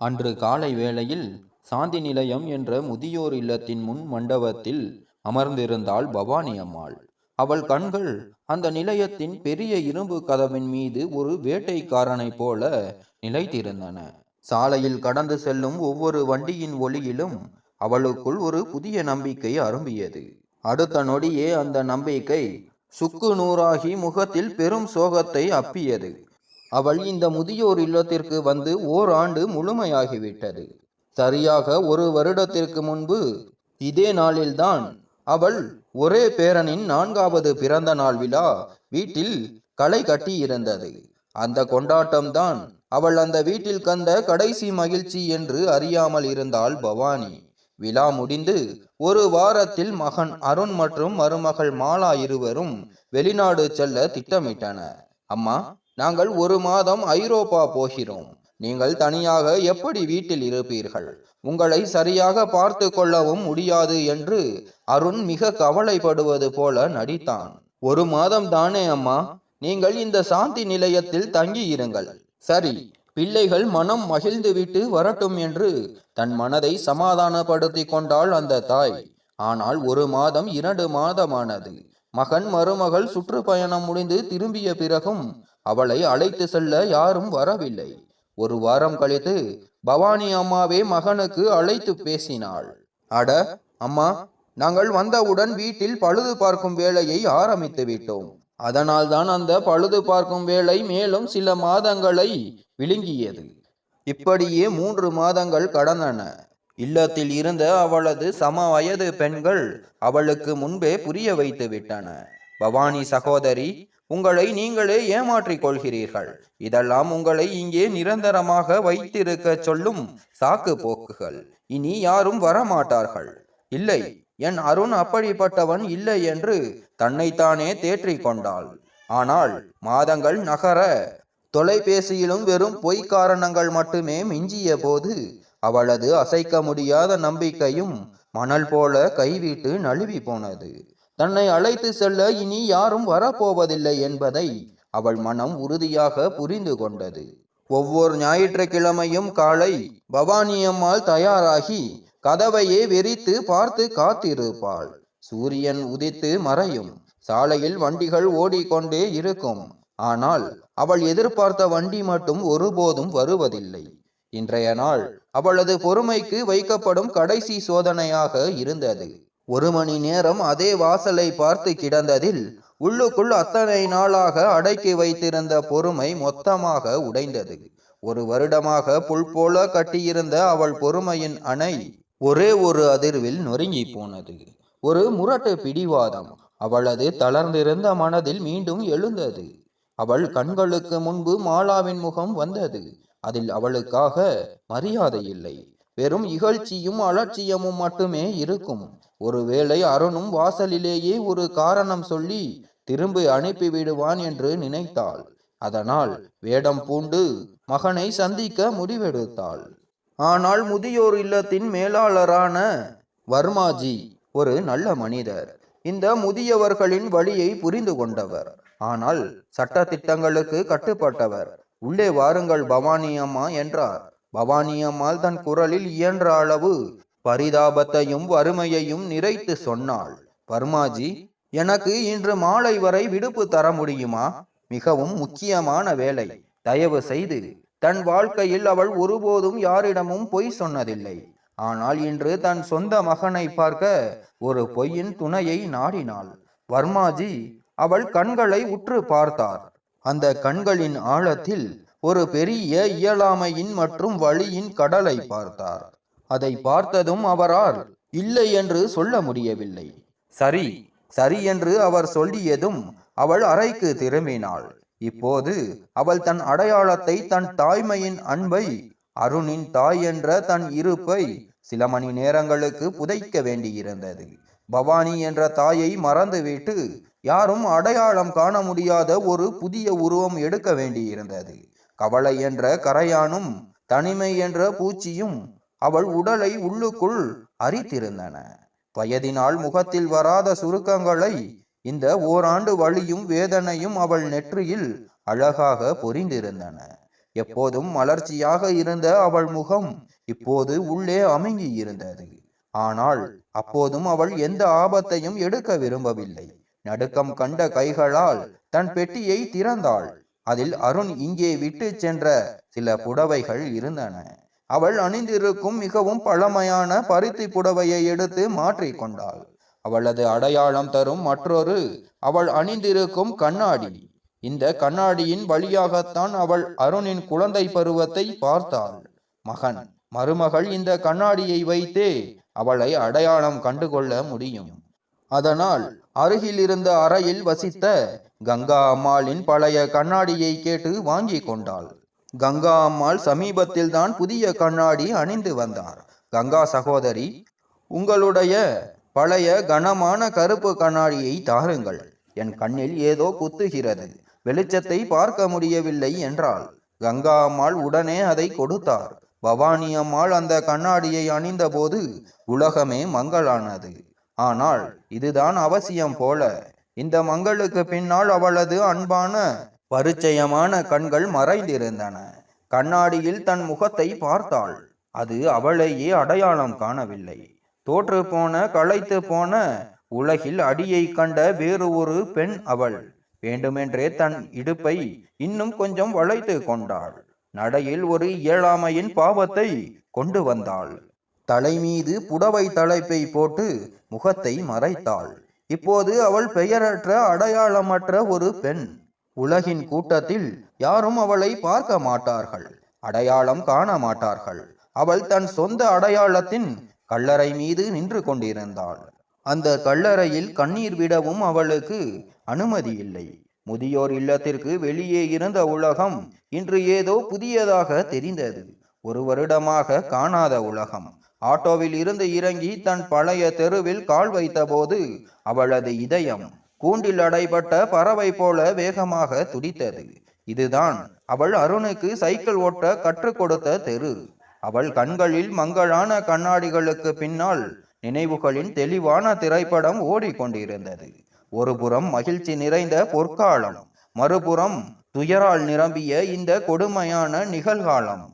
அன்று காலை வேளையில் சாந்தி நிலையம் என்ற முதியோர் இல்லத்தின் முன் மண்டபத்தில் அமர்ந்திருந்தாள் பவானி அம்மாள். அவள் கண்கள் அந்த நிலையத்தின் பெரிய இரும்பு கதவின் மீது ஒரு வேட்டைக்காரனைப் போல நிலைத்திருந்தன. சாலையில் கடந்து செல்லும் ஒவ்வொரு வண்டியின் ஒளியிலும் அவளுக்குள் ஒரு புதிய நம்பிக்கை அரும்பியது. அடுத்த நொடியே அந்த நம்பிக்கை சுக்கு நூறாகி முகத்தில் பெரும் சோகத்தை அப்பியது. அவள் இந்த முதியோர் இல்லத்திற்கு வந்து ஓராண்டு முழுமையாகிவிட்டது. சரியாக ஒரு வருடத்திற்கு முன்பு இதே நாளில்தான் அவள் ஒரே பேரனின் 4வது பிறந்த நாள் விழா வீட்டில் களை கட்டியிருந்தது. அந்த கொண்டாட்டம்தான் அவள் அந்த வீட்டில் கண்ட கடைசி மகிழ்ச்சி என்று அறியாமல் இருந்தாள் பவானி. விழா முடிந்து ஒரு வாரத்தில் மகன் அருண் மற்றும் மருமகள் மாலா இருவரும் வெளிநாடு செல்ல திட்டமிட்டனர். அம்மா, நாங்கள் ஒரு மாதம் ஐரோப்பா போகிறோம். நீங்கள் தனியாக எப்படி வீட்டில் இருப்பீர்கள்? உங்களை சரியாக பார்த்து கொள்ளவும் முடியாது என்று அருண் மிக கவலைப்படுவது போல நடித்தான். ஒரு மாதம் தானே அம்மா, நீங்கள் இந்த சாந்தி நிலையத்தில் தங்கி இருங்கள். சரி, பிள்ளைகள் மனம் மகிழ்ந்துவிட்டு வரட்டும் என்று தன் மனதை சமாதானப்படுத்தி கொண்டாள் அந்த தாய். ஆனால் ஒரு மாதம் 2 மாதமானது. மகன் மருமகள் சுற்றுப்பயணம் முடிந்து திரும்பிய பிறகும் அவளை அழைத்து செல்ல யாரும் வரவில்லை. ஒரு வாரம் கழித்து பவானி அம்மாவே மகனுக்கு அழைத்து பேசினாள். அட அம்மா, நாங்கள் வந்தவுடன் வீட்டில் பழுது பார்க்கும் வேலையை ஆரம்பித்து விட்டோம். அதனால்தான் அந்த பழுது பார்க்கும் வேலை மேலும் சில மாதங்களை விழுங்கியது. இப்படியே 3 மாதங்கள் கடந்தன. இல்லத்தில் இருந்த அவளது சம வயது பெண்கள் அவளுக்கு முன்பே புரிய வைத்து விட்டன. பவானி சகோதரி, உங்களை நீங்களே ஏமாற்றிக் கொள்கிறீர்கள். இதெல்லாம் உங்களை இங்கே நிரந்தரமாக வைத்திருக்க சொல்லும் சாக்கு போக்குகள். இனி யாரும் வரமாட்டார்கள். இல்லை, என் அருண் அப்படிப்பட்டவன் இல்லை என்று தன்னைத்தானே தேற்றிக் கொண்டாள். ஆனால் மாதங்கள் நகர தொலைபேசியிலும் வெறும் பொய் காரணங்கள் மட்டுமே மிஞ்சிய போது அவளது அசைக்க முடியாத நம்பிக்கையும் மணல் போல கைவிட்டு நழுவி போனது. தன்னை அழைத்து செல்ல இனி யாரும் வரப்போவதில்லை என்பதை அவள் மனம் உறுதியாக புரிந்து கொண்டது. ஒவ்வொரு ஞாயிற்றுக்கிழமையும் காலை பவானி அம்மாள் தயாராகி கதவையே வெறித்து பார்த்து காத்திருப்பாள். சூரியன் உதித்து மறையும். சாலையில் வண்டிகள் ஓடிக்கொண்டே இருக்கும். ஆனால் அவள் எதிர்பார்த்த வண்டி மட்டும் ஒருபோதும் வருவதில்லை. இன்றைய நாள் அவளது பொறுமைக்கு வைக்கப்படும் கடைசி சோதனையாக இருந்தது. 1 மணி நேரம் அதே வாசலை பார்த்து கிடந்ததில் உள்ளுக்குள் அத்தனை நாளாக அடக்கி வைத்திருந்த பொறுமை மொத்தமாக உடைந்தது. 1 வருடமாக புல் போல கட்டியிருந்த அவள் பொறுமையின் அணை ஒரே ஒரு அதிர்வில் நொறுங்கி போனது. ஒரு முரட்டு பிடிவாதம் அவளது தளர்ந்திருந்த மனதில் மீண்டும் எழுந்தது. அவள் கண்களுக்கு முன்பு மாலாவின் முகம் வந்தது. அதில் அவளுக்காக மரியாதை இல்லை, வெறும் இகழ்ச்சியும் அலட்சியமும் மட்டுமே இருக்கும். ஒருவேளை அருணும் வாசலிலேயே ஒரு காரணம் சொல்லி திரும்பி அனுப்பி விடுவான் என்று நினைத்தாள். அதனால் வேடம் பூண்டு மகனை சந்திக்க முடிவெடுத்தாள். ஆனால் முதியோர் இல்லத்தின் மேலாளரான வர்மாஜி ஒரு நல்ல மனிதர். இந்த முதியவர்களின் வழியை புரிந்து கொண்டவர். ஆனால் சட்ட திட்டங்களுக்கு கட்டுப்பட்டவர். உள்ளே வாருங்கள் பவானி அம்மா என்றார். பவானி அம்மாள் தன் குரலில் இயன்ற அளவு பரிதாபத்தையும் வறுமையையும் நிறைத்து சொன்னாள். வர்மாஜி, எனக்கு இன்று மாலை வரை விடுப்பு தர முடியுமா? மிகவும் முக்கியமான வேலை. தயவு செய்து. தன் வாழ்க்கையில் அவள் ஒருபோதும் யாரிடமும் பொய் சொன்னதில்லை. ஆனால் இன்று தன் சொந்த மகனை பார்க்க ஒரு பொய்யின் துணையை நாடினாள். வர்மாஜி அவள் கண்களை உற்று பார்த்தார். அந்த கண்களின் ஆழத்தில் ஒரு பெரிய இயலாமையின் மற்றும் வலியின் கடலை பார்த்தார். அதை பார்த்ததும் அவரால் இல்லை என்று சொல்ல முடியவில்லை. சரி சரி என்று அவர் சொல்லியதும் அவள் அறைக்கு திரும்பினாள். இப்போது அவள் தன் அடையாளத்தை, தன் தாய்மையின் அன்பை, அருணின் தாய் என்ற தன் இருப்பை சில மணி நேரங்களுக்கு புதைக்க வேண்டியிருந்தது. பவானி என்ற தாயை மறந்துவிட்டு யாரும் அடையாளம் காண முடியாத ஒரு புதிய உருவம் எடுக்க வேண்டியிருந்தது. கவலை என்ற கரையானும் தனிமை என்ற பூச்சியும் அவள் உடலை உள்ளுக்குள் அரித்திருந்தன. வயதினால் முகத்தில் வராத சுருக்கங்களை இந்த ஓராண்டு வலியும் வேதனையும் அவள் நெற்றியில் அழகாக பொறிந்திருந்தன. எப்போதும் மலர்ச்சியாக இருந்த அவள் முகம் இப்போது உள்ளே அமுங்கி இருந்தது. ஆனால் அப்போதும் அவள் எந்த ஆபத்தையும் எடுக்க விரும்பவில்லை. நடுக்கம் கண்ட கைகளால் தன் பெட்டியை திறந்தாள். அதில் அருண் இங்கே விட்டு சென்ற சில புடவைகள் இருந்தன. அவள் அணிந்திருக்கும் மிகவும் பழமையான பருத்தி புடவையை எடுத்து மாற்றிக் கொண்டாள். அவளது அடையாளம் தரும் மற்றொரு அவள் அணிந்திருக்கும் கண்ணாடி. இந்த கண்ணாடியின் வழியாகத்தான் அவள் அருணின் குழந்தை பருவத்தை பார்த்தாள். மகன், மருமகள் இந்த கண்ணாடியை வைத்தே அவளை அடையாளம் கண்டுகொள்ள முடியும். அதனால் அருகில் இருந்த அறையில் வசித்த கங்கா அம்மாளின் பழைய கண்ணாடியை கேட்டு வாங்கி கொண்டாள். கங்கா அம்மாள் சமீபத்தில் தான் புதிய கண்ணாடி அணிந்து வந்தார். கங்கா சகோதரி, உங்களுடைய பழைய கனமான கருப்பு கண்ணாடியை தாருங்கள். என் கண்ணில் ஏதோ குத்துகிறது, வெளிச்சத்தை பார்க்க முடியவில்லை என்றாள். கங்கா அம்மாள் உடனே அதை கொடுத்தார். பவானி அம்மாள் அந்த கண்ணாடியை அணிந்த போது உலகமே மங்களானது. ஆனால் இதுதான் அவசியம் போல. இந்த மங்களுக்கு பின்னால் அவளது அன்பான பரிச்சயமான கண்கள் மறைந்திருந்தன. கண்ணாடியில் தன் முகத்தை பார்த்தாள். அது அவளையே அடையாளம் காணவில்லை. தோற்று போன, களைத்து போன உலகில் அடியை கண்ட வேறு ஒரு பெண் அவள். வேண்டுமென்றே தன் இடுப்பை இன்னும் கொஞ்சம் வளைத்து கொண்டாள். நடையில் ஒரு இயலாமையின் பாவத்தை கொண்டு வந்தாள். தலை மீது புடவை தலைப்பை போட்டு முகத்தை மறைத்தாள். இப்போது அவள் பெயரற்ற, அடையாளமற்ற ஒரு பெண். உலகின் கூட்டத்தில் யாரும் அவளை பார்க்க மாட்டார்கள், அடையாளம் காண மாட்டார்கள். அவள் தன் சொந்த அடையாளத்தின் கல்லறை மீது நின்று கொண்டிருந்தாள். அந்த கல்லறையில் கண்ணீர் விடவும் அவளுக்கு அனுமதி இல்லை. முதியோர் இல்லத்திற்கு வெளியே இருந்த உலகம் இன்று ஏதோ புதியதாக தெரிந்தது. ஒரு வருடமாக காணாத உலகம். ஆட்டோவில் இருந்து இறங்கி தன் பழைய தெருவில் கால் வைத்தபோது அவளது இதயம் கூண்டில் அடைபட்ட பறவை போல வேகமாக துடித்தது. இதுதான் அவள் அருணுக்கு சைக்கிள் ஓட்ட கற்றுக் கொடுத்த தெரு. அவள் கண்களில் மங்களான கண்ணாடிகளுக்கு பின்னால் நினைவுகளின் தெளிவான திரைப்படம் ஓடிக்கொண்டிருந்தது. ஒருபுறம் மகிழ்ச்சி நிறைந்த பொற்காலம், மறுபுறம் துயரால் நிரம்பிய இந்த கொடுமையான நிகழ்காலம்.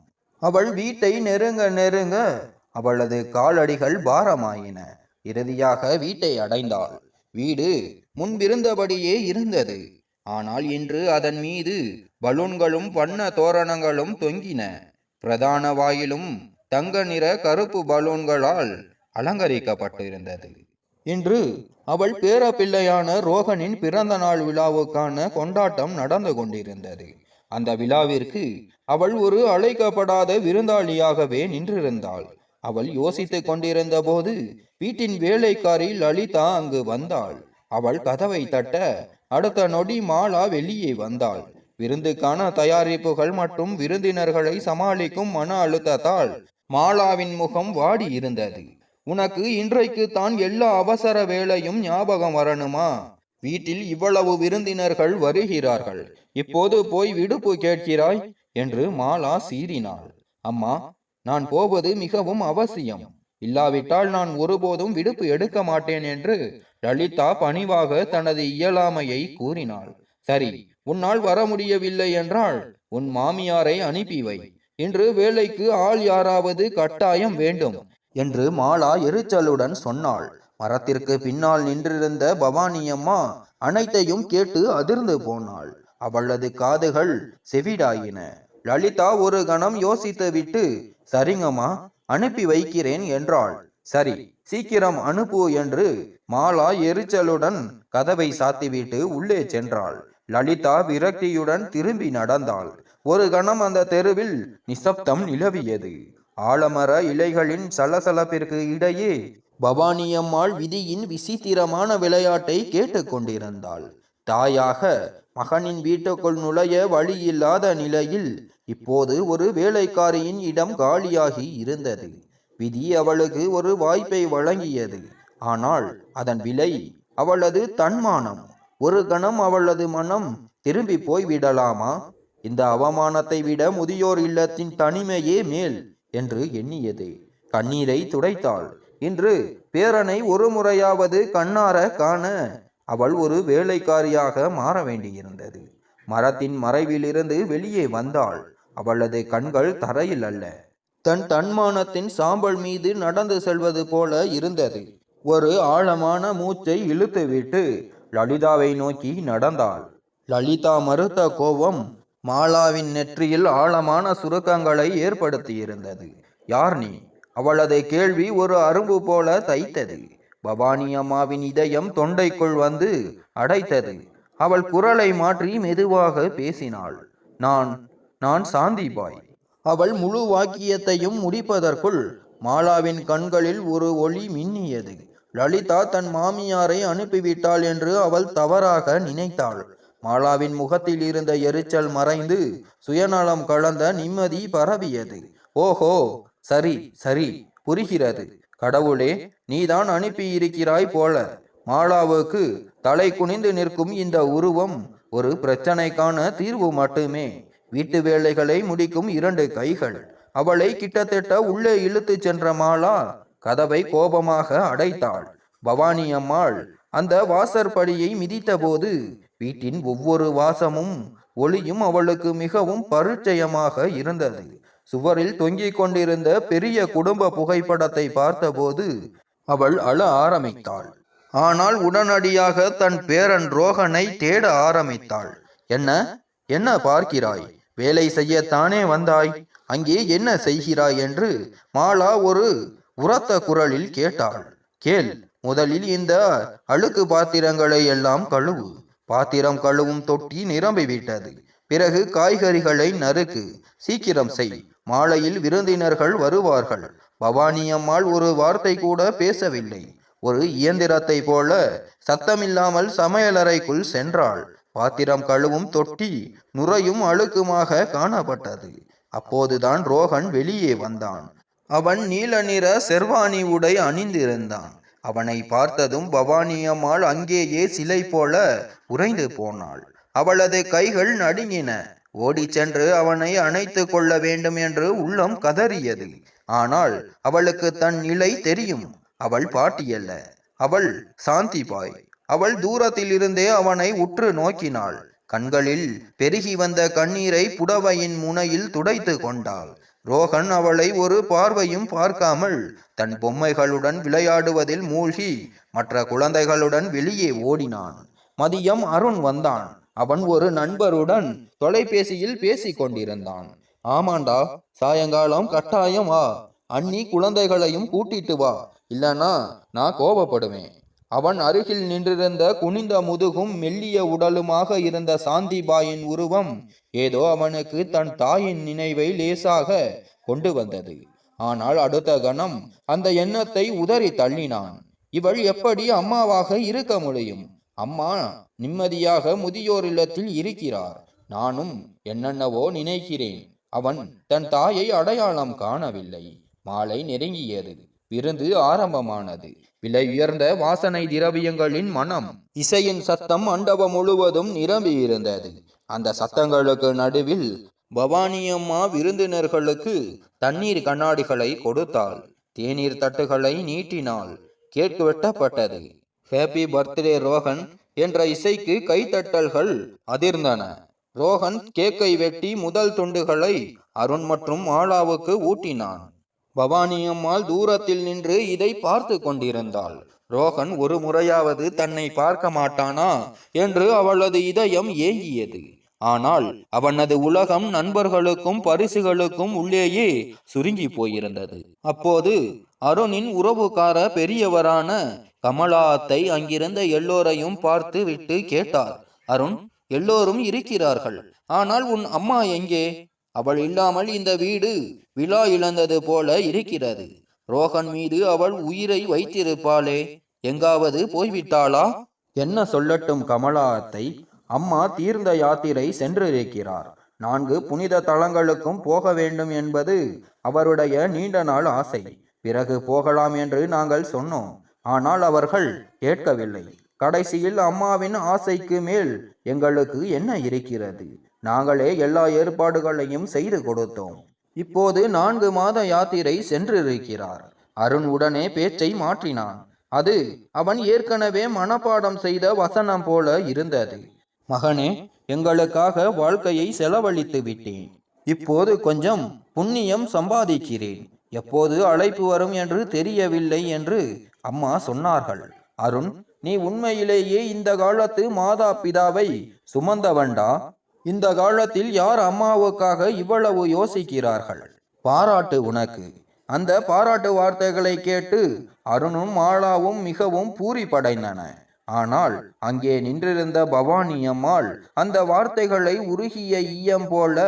அவள் வீட்டை நெருங்க நெருங்க அவளது காலடிகள் பாரமாயின. இறுதியாக வீட்டை அடைந்தாள். வீடு முன்பிருந்தபடியே இருந்தது. ஆனால் இன்று அதன் மீது பலூன்களும் வண்ண தோரணங்களும் தொங்கின. பிரதான வாயிலும் தங்க நிற கருப்பு பலூன்களால் அலங்கரிக்கப்பட்டிருந்தது. இன்று அவள் பேரப்பிள்ளையான ரோகனின் பிறந்த நாள் விழாவுக்கான கொண்டாட்டம் நடந்து கொண்டிருந்தது. அந்த விழாவிற்கு அவள் ஒரு அழைக்கப்படாத விருந்தாளியாகவே நின்றிருந்தாள். அவள் யோசித்துக் கொண்டிருந்த போது வீட்டின் வேலைக்காரி லலிதா அங்கு வந்தாள். அவள் கதவை தட்ட அடுத்த நொடி மாலா வெளியே வந்தாள். விருந்துக்கான தயாரிப்புகள் மற்றும் விருந்தினர்களை சமாளிக்கும் மன அழுத்தத்தால் மாலாவின் முகம் வாடி இருந்தது. உனக்கு இன்றைக்கு தான் எல்லா அவசர வேலையும் ஞாபகம் வரணுமா? வீட்டில் இவ்வளவு விருந்தினர்கள் வருகிறார்கள், இப்போது போய் விடுப்பு கேட்கிறாய் என்று மாலா சீறினாள். அம்மா, நான் போவது மிகவும் அவசியம். இல்லாவிட்டால் நான் ஒருபோதும் விடுப்பு எடுக்க மாட்டேன் என்று லலிதா பணிவாக தனது இயலாமையை கூறினாள். சரி, உன்னால் வர முடியவில்லை என்றால் உன் மாமியாரை அனுப்பி வை. இன்று வேலைக்கு ஆள் யாராவது கட்டாயம் வேண்டும் என்று மாலா எரிச்சலுடன் சொன்னாள். மரத்திற்கு பின்னால் நின்றிருந்த பவானி அம்மா அனைத்தையும் கேட்டு அதிர்ந்து போனாள். அவளது காதுகள் செவிடாயின. லலிதா ஒரு கணம் யோசித்துவிட்டு, சரிங்கம்மா, அனுப்பி வைக்கிறேன் என்றாள். சரி, சீக்கிரம் அனுப்பு என்று மாலா எரிச்சலுடன் கதவை சாத்திவிட்டு உள்ளே சென்றாள். லலிதா விரக்தியுடன் திரும்பி நடந்தாள். ஒரு கணம் அந்த தெருவில் நிசப்தம் நிலவியது. ஆலமர இலைகளின் சலசலப்பிற்கு இடையே பவானி அம்மாள் விதியின் விசித்திரமான விளையாட்டை கேட்டுக்கொண்டிருந்தாள். தாயாக மகனின் வீட்டுக்குள் நுழைய வழி இல்லாத நிலையில் இப்போது ஒரு வேலைக்காரியின் இடம் காலியாகி இருந்தது. விதி அவளுக்கு ஒரு வாய்ப்பை வழங்கியது. ஆனால் அதன் விலை அவளது தன்மானம். ஒரு கணம் அவளது மனம் திரும்பி போய் விடலாமா? இந்த அவமானத்தை விட முதியோர் இல்லத்தின் தனிமையே மேல் என்று எண்ணியது. கண்ணீரை துடைத்தாள். இன்று பேரனை ஒரு முறையாவது கண்ணார காண அவள் ஒரு வேலைக்காரியாக மாற வேண்டியிருந்தது. மரத்தின் மறைவிலிருந்து வெளியே வந்தாள். அவளது கண்கள் தரையில் அல்ல, தன் தன்மானத்தின் சாம்பல் மீது நடந்து செல்வது போல இருந்தது. ஒரு ஆழமான மூச்சை இழுத்துவிட்டு லலிதாவை நோக்கி நடந்தாள். லலிதா மறுத்த கோபம் மாலாவின் நெற்றியில் ஆழமான சுருக்கங்களை ஏற்படுத்தியிருந்தது. யார் நீ? அவளது கேள்வி ஒரு அரும்பு போல தைத்தது. பவானி அம்மாவின் இதயம் தொண்டைக்குள் வந்து அடைத்தது. அவள் குரலை மாற்றி மெதுவாக பேசினாள். நான் நான் சாந்திபாய். அவள் முழு வாக்கியத்தையும் முடிப்பதற்குள் மாலாவின் கண்களில் ஒரு ஒளி மின்னியது. லலிதா தன் மாமியாரை அனுப்பிவிட்டாள் என்று அவள் தவறாக நினைத்தாள். மாலாவின் முகத்தில் இருந்த எரிச்சல் மறைந்து சுயநலம் கலந்த நிம்மதி பரவியது. ஓஹோ, சரி சரி, புரிகிறது. கடவுளே, நீதான் அனுப்பியிருக்கிறாய் போல. மாலாவுக்கு தலை குனிந்து நிற்கும் இந்த உருவம் ஒரு பிரச்சனைக்கான தீர்வு மட்டுமே. வீட்டு வேலைகளை முடிக்கும் 2 கைகள். அவளை கிட்டத்தட்ட உள்ளே இழுத்துச் சென்ற மாலா கதவை கோபமாக அடைத்தாள். பவானி அம்மாள் அந்த வாசற்படியை மிதித்தபோது வீட்டின் ஒவ்வொரு வாசமும் ஒளியும் அவளுக்கு மிகவும் பரிச்சயமாக இருந்தது. சுவரில் தொங்கிக் கொண்டிருந்த பெரிய குடும்ப புகைப்படத்தை பார்த்தபோது அவள் அழ ஆரம்பித்தாள். ஆனால் உடனடியாக தன் பேரன் ரோகனை தேட ஆரம்பித்தாள். என்ன என்ன பார்க்கிறாய்? வேலை செய்யத்தானே வந்தாய், அங்கே என்ன செய்கிறாய் என்று மாலா ஒரு உரத்த குரலில் கேட்டாள். கேள், முதலில் இந்த அழுக்கு பாத்திரங்களை எல்லாம் கழுவு. பாத்திரம் கழுவும் தொட்டி நிரம்பிவிட்டது. பிறகு காய்கறிகளை நறுக்கு. சீக்கிரம் செய், மாலையில் விருந்தினர்கள் வருவார்கள். பவானி அம்மாள் ஒரு வார்த்தை கூட பேசவில்லை. ஒரு இயந்திரத்தை போல சத்தமில்லாமல் சமையலறைக்குள் சென்றாள். பாத்திரம் கழுவும் தொட்டி நுரையும் அழுக்குமாக காணப்பட்டது. அப்போதுதான் ரோகன் வெளியே வந்தான். அவன் நீல நிற செர்வாணி உடை அணிந்திருந்தான். அவனை பார்த்ததும் பவானி அம்மாள் அங்கேயே சிலை போல உறைந்து போனாள். அவளது கைகள் நடுங்கின. ஓடி சென்று அவனை அணைத்து கொள்ள வேண்டும் என்று உள்ளம் கதறியது. ஆனால் அவளுக்கு தன் நிலை தெரியும். அவள் பாட்டியல்ல, அவள் சாந்திபாய். அவள் தூரத்தில் இருந்தே அவனை உற்று நோக்கினாள். கண்களில் பெருகி வந்த கண்ணீரை புடவையின் முனையில் துடைத்து கொண்டாள். ரோகன் அவளை ஒரு பார்வையும் பார்க்காமல் தன் பொம்மைகளுடன் விளையாடுவதில் மூழ்கி மற்ற குழந்தைகளுடன் வெளியே ஓடினான். மதியம் அருண் வந்தான். அவன் ஒரு நண்பருடன் தொலைபேசியில் பேசிக் கொண்டிருந்தான். ஆமாண்டா, சாயங்காலம் கட்டாயம் வா. அண்ணி குழந்தைகளையும் கூட்டிட்டு வா, இல்லனா நான் கோபப்படுவேன். அவன் அருகில் நின்றிருந்த குனிந்த முதுகும் மெல்லிய உடலுமாக இருந்த சாந்திபாயின் உருவம் ஏதோ அவனுக்கு தன் தாயின் நினைவை லேசாக கொண்டு வந்தது. ஆனால் அடுத்த கணம் அந்த எண்ணத்தை உதறி தள்ளினான். இவள் எப்படி அம்மாவாக இருக்க முடியும்? அம்மா நிம்மதியாக முதியோர் இல்லத்தில் இருக்கிறார். நானும் என்னென்னவோ நினைக்கிறேன். அவன் தன் தாயை அடையாளம் காணவில்லை. மாலை நெருங்கியது. விருந்து ஆரம்பமானது. விலை உயர்ந்த வாசனை திரவியங்களின் மனம், இசையின் சத்தம் மண்டபம் முழுவதும் நிரம்பி இருந்தது. அந்த சத்தங்களுக்கு நடுவில் பவானியம்மா விருந்தினர்களுக்கு தண்ணீர் கண்ணாடிகளை கொடுத்தாள். தேநீர் தட்டுகளை நீட்டினாள். கேக் வெட்டப்பட்டது. ஹேப்பி பர்த்டே ரோகன் என்ற இசைக்கு கைத்தட்டல்கள் அதிர்ந்தன. ரோகன் கேக்கை வெட்டி முதல் துண்டுகளை அருண் மற்றும் மாலாவுக்கு ஊட்டினான். பவானி அம்மாள் தூரத்தில் நின்று இதை பார்த்து கொண்டிருந்தாள். ரோகன் ஒரு முறையாவது தன்னை பார்க்க மாட்டானா என்று அவளது இதயம் ஏங்கியது. ஆனால் அவனது உலகம் நண்பர்களுக்கும் பரிசுகளுக்கும் உள்ளேயே சுருங்கி போயிருந்தது. அப்போது அருணின் உறவுக்கார பெரியவரான கமலா அத்தை அங்கிருந்த எல்லோரையும் பார்த்து விட்டு கேட்டார். அருண், எல்லோரும் இருக்கிறார்கள், ஆனால் உன் அம்மா எங்கே? அவள் இல்லாமல் இந்த வீடு விழா இழந்தது போல இருக்கிறது. ரோகன் மீது அவள் உயிரை வைத்திருப்பாளே, எங்காவது போய்விட்டாளா? என்ன சொல்லட்டும் கமலா அத்தை, அம்மா தீர்ந்த யாத்திரை சென்றிருக்கிறார். 4 புனித தலங்களுக்கும் போக வேண்டும் என்பது அவருடைய நீண்ட நாள் ஆசை. பிறகு போகலாம் என்று நாங்கள் சொன்னோம். ஆனால் அவர்கள் கேட்கவில்லை. கடைசியில் அம்மாவின் ஆசைக்கு மேல் எங்களுக்கு என்ன இருக்கிறது? நாங்களே எல்லா ஏற்பாடுகளையும் செய்து கொடுத்தோம். இப்போது 4 மாத யாத்திரை சென்றிருக்கிறார். அருண் உடனே பேச்சை மாற்றினான். அது அவன் ஏற்கனவே மனப்பாடம் செய்த வசனம் போல இருந்தது. மகனே, எங்களுக்காக வாழ்க்கையை செலவழித்து விட்டேன். இப்போது கொஞ்சம் புண்ணியம் சம்பாதிக்கிறேன். எப்போது அழைப்பு வரும் என்று தெரியவில்லை என்று அம்மா சொன்னார்கள். அருண், நீ உண்மையிலேயே இந்த காலத்து மாதா பிதாவை சுமந்தவண்டா? இந்த காலத்தில் யார் அம்மாவுக்காக இவ்வளவு யோசிக்கிறார்கள்? பாராட்டு உனக்கு. அந்த பாராட்டு வார்த்தைகளை கேட்டு அருணும் மாலாவும் மிகவும் பூரிப்படைந்தன. ஆனால் அங்கே நின்றிருந்த பவானி அம்மாள் அந்த வார்த்தைகளை உருகிய ஈயம் போல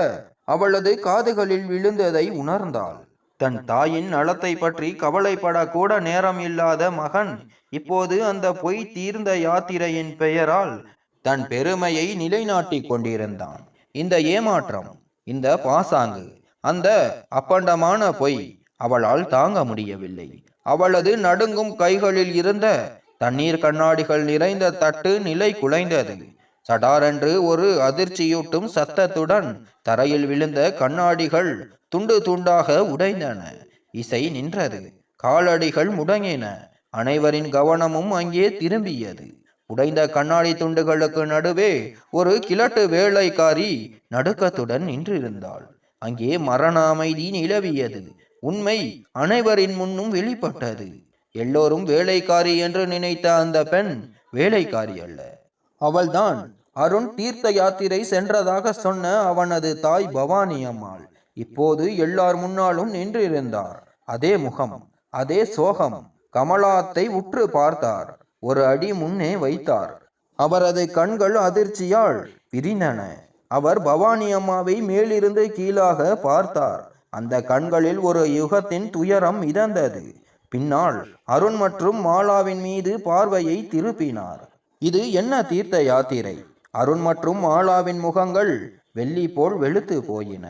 அவளது காதுகளில் விழுந்ததை உணர்ந்தாள். தன் தாயின் நலத்தை பற்றி கவலைப்படக்கூட நேரம் இல்லாத மகன் இப்போது அந்த பொய் தீர்ந்த யாத்திரையின் பெயரால் தன் பெருமையை நிலைநாட்டிக் கொண்டிருந்தான். இந்த ஏமாற்றம், இந்த பாசாங்கு, அந்த அப்பண்டமான பொய் அவளால் தாங்க முடியவில்லை. அவளது நடுங்கும் கைகளில் இருந்த தண்ணீர் கண்ணாடிகள் நிறைந்த தட்டு நிலை குலைந்தது. சடாரென்று ஒரு அதிர்ச்சியூட்டும் சத்தத்துடன் தரையில் விழுந்த கண்ணாடிகள் துண்டு துண்டாக உடைந்தன. இசை நின்றது. காலடிகள் முடங்கின. அனைவரின் கவனமும் அங்கே திரும்பியது. உடைந்த கண்ணாடி துண்டுகளுக்கு நடுவே ஒரு கிழட்டு வேலைக்காரி நடுக்கத்துடன் நின்றிருந்தாள். அங்கே மரண அமைதி நிலவியது. உண்மை அனைவரின் முன்னும் வெளிப்பட்டது. எல்லோரும் வேலைக்காரி என்று நினைத்த அந்த பெண் வேலைக்காரி அல்ல. அவள்தான் அருண் தீர்த்த யாத்திரை சென்றதாக சொன்ன அவனது தாய் பவானி அம்மாள். இப்போது எல்லார் முன்னாலும் நின்றிருந்தார். அதே முகம், அதே சோகம். கமலாத்தை உற்று பார்த்தார். ஒரு அடி முன்னே வைத்தார். அவரது கண்கள் அதிர்ச்சியால் விரிந்தன. அவர் பவானி அம்மாவை மேலிருந்து கீழாக பார்த்தார். அந்த கண்களில் ஒரு யுகத்தின் துயரம் மிதந்தது. பின்னால் அருண் மற்றும் மாலாவின் மீது பார்வையை திருப்பினார். இது என்ன தீர்த்த யாத்திரை? அருண் மற்றும் மாலாவின் முகங்கள் வெள்ளி போல் வெளுத்து போயின.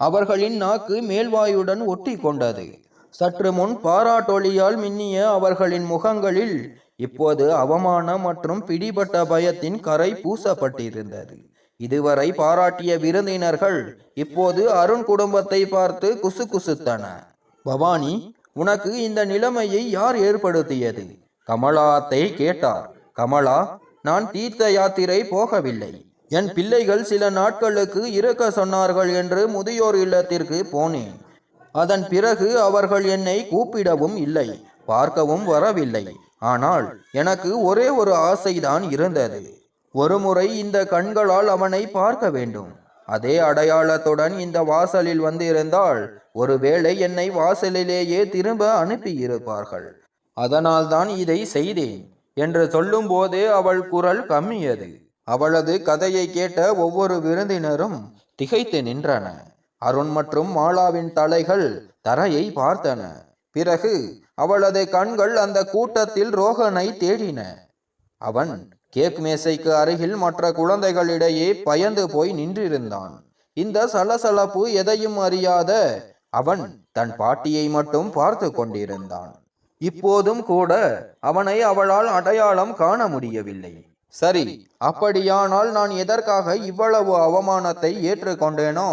அவர்களின் நாக்கு மேல்வாயுடன் ஒட்டி கொண்டது. சற்று முன் பாராட்டொலியால் மின்னிய அவர்களின் முகங்களில் இப்போது அவமானம் மற்றும் பிடிபட்ட பயத்தின் கரை பூசப்பட்டிருந்தது. இதுவரை பாராட்டிய விருந்தினர்கள் இப்போது அருண் குடும்பத்தை பார்த்து குசுகுசுத்தன. பவானி, உனக்கு இந்த நிலைமையை யார் ஏற்படுத்தியது? கமலாத்தை கேட்டார். கமலா, நான் தீர்த்த யாத்திரை போகவில்லை. என் பிள்ளைகள் சில நாட்களுக்கு இருக்க சொன்னார்கள் என்று முதியோர் இல்லத்திற்கு போனேன். அதன் பிறகு அவர்கள் என்னை கூப்பிடவும் இல்லை, பார்க்கவும் வரவில்லை. ஆனால் எனக்கு ஒரே ஒரு ஆசைதான் இருந்தது. ஒருமுறை இந்த கண்களால் அவனை பார்க்க வேண்டும். அதே அடையாளத்துடன் இந்த வாசலில் வந்திருந்தால் ஒருவேளை என்னை வாசலிலேயே திரும்ப அனுப்பியிருப்பார்கள். அதனால்தான் இதை செய்தேன் என்று சொல்லும் போதே அவள் குரல் கம்மியது. அவளது கதையை கேட்ட ஒவ்வொரு விருந்தினரும் திகைத்து நின்றன. அருண் மற்றும் மாலாவின் தலைகள் தரையை பார்த்தன. பிறகு அவளது கண்கள் அந்த கூட்டத்தில் ரோகனை தேடின. அவன் கேக் மேசைக்கு அருகில் மற்ற குழந்தைகளிடையே பயந்து போய் நின்றிருந்தான். இந்த சலசலப்பு எதையும் அறியாத அவன் தன் பாட்டியை மட்டும் பார்த்து கொண்டிருந்தான். இப்போதும் கூட அவனை அவளால் அடையாளம் காண முடியவில்லை. சரி, அப்படியானால் நான் எதற்காக இவ்வளவு அவமானத்தை ஏற்றுக்கொண்டேனோ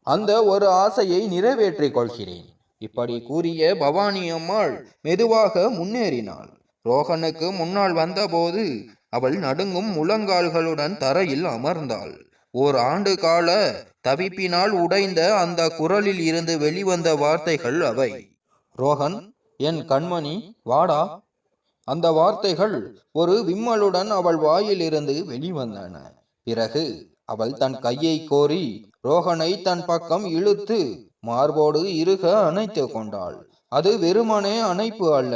அந்த ஒரு ஆசையை நிறைவேற்றிக் கொள்கிறேன். இப்படி கூறிய பவானி அம்மாள் மெதுவாக முன்னேறினாள். ரோகனுக்கு முன்னால் வந்தபோது அவள் நடுங்கும் முழங்கால்களுடன் தரையில் அமர்ந்தாள். ஓர் ஆண்டு கால தவிப்பினால் உடைந்த அந்த குரலில் இருந்து வெளிவந்த வார்த்தைகள் அவை. ரோகன், என் கண்மணி, வாடா. அந்த வார்த்தைகள் ஒரு விம்மலுடன் அவள் வாயிலிருந்து வெளிவந்தன. பிறகு அவள் தன் கையை கோரி ரோகனை தன் பக்கம் இழுத்து மார்போடு இறுக அணைத்து கொண்டாள். அது வெறுமனே அணைப்பு அல்ல,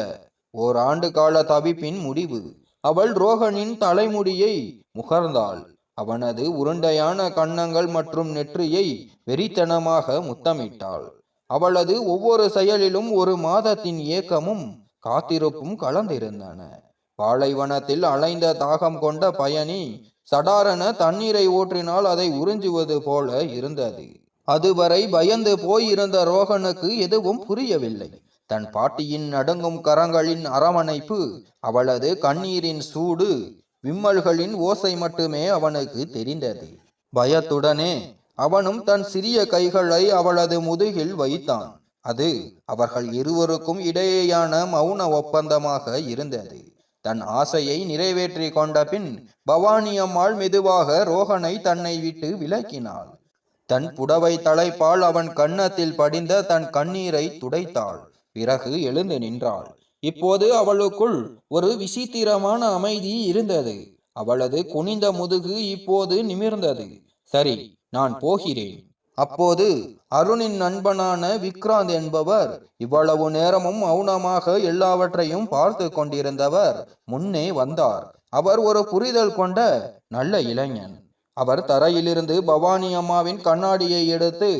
ஓர் ஆண்டு கால தவிப்பின் முடிவு. அவள் ரோகனின் தலைமுடியை முகர்ந்தாள். அவனது உருண்டையான கன்னங்கள் மற்றும் நெற்றியை வெறித்தனமாக முத்தமிட்டாள். அவளது ஒவ்வொரு செயலிலும் ஒரு மாதத்தின் ஏக்கமும் காத்திருப்பும் கலந்திருந்தன. பாலைவனத்தில் அலைந்த தாகம் கொண்ட பயணி சடாரென தண்ணீரை ஊற்றினால் அதை உறிஞ்சுவது போல இருந்தது. அதுவரை பயந்து போயிருந்த ரோகனுக்கு எதுவும் புரியவில்லை. தன் பாட்டியின் நடுங்கும் கரங்களின் அரவணைப்பு, அவளது கண்ணீரின் சூடு, விம்மல்களின் ஓசை மட்டுமே அவனுக்கு தெரிந்தது. பயத்துடனே அவனும் தன் சிறிய கைகளை அவளது முதுகில் வைத்தான். அது அவர்கள் இருவருக்கும் இடையேயான மௌன ஒப்பந்தமாக இருந்தது. தன் ஆசையை நிறைவேற்றி கொண்ட பின் பவானி அம்மாள் மெதுவாக ரோகனை தன்னை விட்டு விலக்கினாள். தன் புடவை தலைப்பால் அவன் கன்னத்தில் படிந்த தன் கண்ணீரை துடைத்தாள். பிறகு எழுந்து நின்றாள். இப்போது அவளுக்குள் ஒரு விசித்திரமான அமைதி இருந்தது. அவளது குனிந்த முதுகு இப்போது நிமிர்ந்தது. சரி, நான் போகிறேன். அப்போது அருணின் நண்பனான விக்ராந்த் என்பவர், இவ்வளவு நேரமும் மௌனமாக எல்லாவற்றையும் பார்த்து கொண்டிருந்தவர் முன்னே வந்தார். அவர் ஒரு புரிதல் கொண்ட நல்ல இளைஞன். அவர் தரையிலிருந்து பவானி அம்மாவின் கண்ணாடியை எடுத்து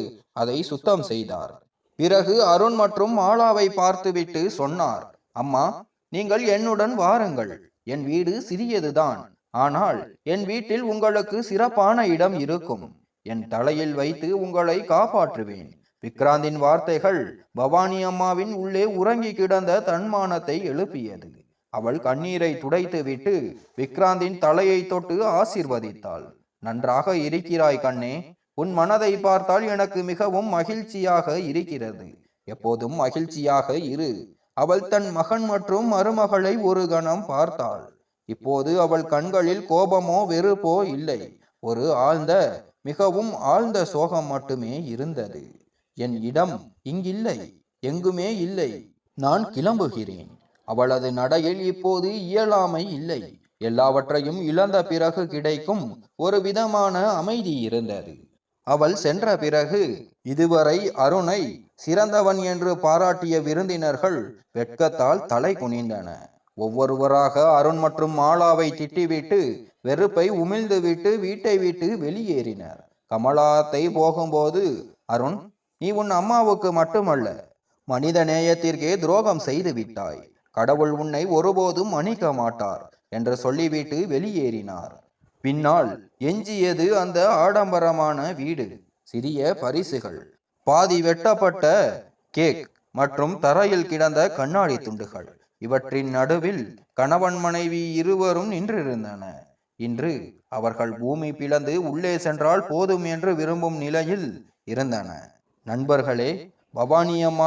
அதை சுத்தம் செய்தார். பிறகு அருண் மற்றும் மாலாவை பார்த்துவிட்டு சொன்னார், அம்மா, நீங்கள் என்னுடன் வாருங்கள். என் வீடு சிறியதுதான், ஆனால் என் வீட்டில் உங்களுக்கு சிறப்பான இடம் இருக்கும். என் தலையில் வைத்து உங்களை காப்பாற்றுவேன். விக்ராந்தின் வார்த்தைகள் பவானி அம்மாவின் உள்ளே உறங்கி கிடந்த தன்மானத்தை எழுப்பியது. அவள் கண்ணீரை துடைத்து விட்டு விக்ராந்தின் தலையை தொட்டு ஆசீர்வதித்தாள். நன்றாக இருக்கிறாய் கண்ணே. உன் மனதை பார்த்தால் எனக்கு மிகவும் மகிழ்ச்சியாக இருக்கிறது. எப்போதும் மகிழ்ச்சியாக இரு. அவள் தன் மகன் மற்றும் மருமகளை ஒரு கணம் பார்த்தாள். இப்போது அவள் கண்களில் கோபமோ வெறுப்போ இல்லை. ஒரு ஆழ்ந்த, மிகவும் ஆழ்ந்த சோகம் மட்டுமே இருந்தது. என் இடம் இங்கில்லை, எங்குமே இல்லை. நான் கிளம்புகிறேன். அவளது நடையில் இப்போது இயலாமை இல்லை. எல்லாவற்றையும் இழந்த பிறகு கிடைக்கும் ஒரு விதமான அமைதி இருந்தது. அவள் சென்ற பிறகு இதுவரை அருணை சிறந்தவன் என்று பாராட்டிய விருந்தினர்கள் வெட்கத்தால் தலை குனிந்தன. ஒவ்வொருவராக அருண் மற்றும் மாலாவை திட்டிவிட்டு வெறுப்பை உமிழ்ந்துவிட்டு வீட்டை விட்டு வெளியேறினர். கமலாத்தை போகும்போது, அருண், நீ உன் அம்மாவுக்கு மட்டுமல்ல, மனித நேயத்திற்கே துரோகம் செய்து விட்டாய். கடவுள் உன்னை ஒருபோதும் மன்னிக்க மாட்டார் என்று சொல்லிவிட்டு வெளியேறினார். பின்னால் எஞ்சியது அந்த ஆடம்பரமான வீடு, சிறிய பரிசுகள், பாதி வெட்டப்பட்ட கேக் மற்றும் தரையில் கிடந்த கண்ணாடி துண்டுகள். இவற்றின் நடுவில் கணவன் மனைவி இருவரும் நின்றிருந்தன. இன்று அவர்கள் பூமி பிளந்து உள்ளே சென்றால் போதும் என்று விரும்பும் நிலையில் இருந்தன. நண்பர்களே, பவானி அம்மா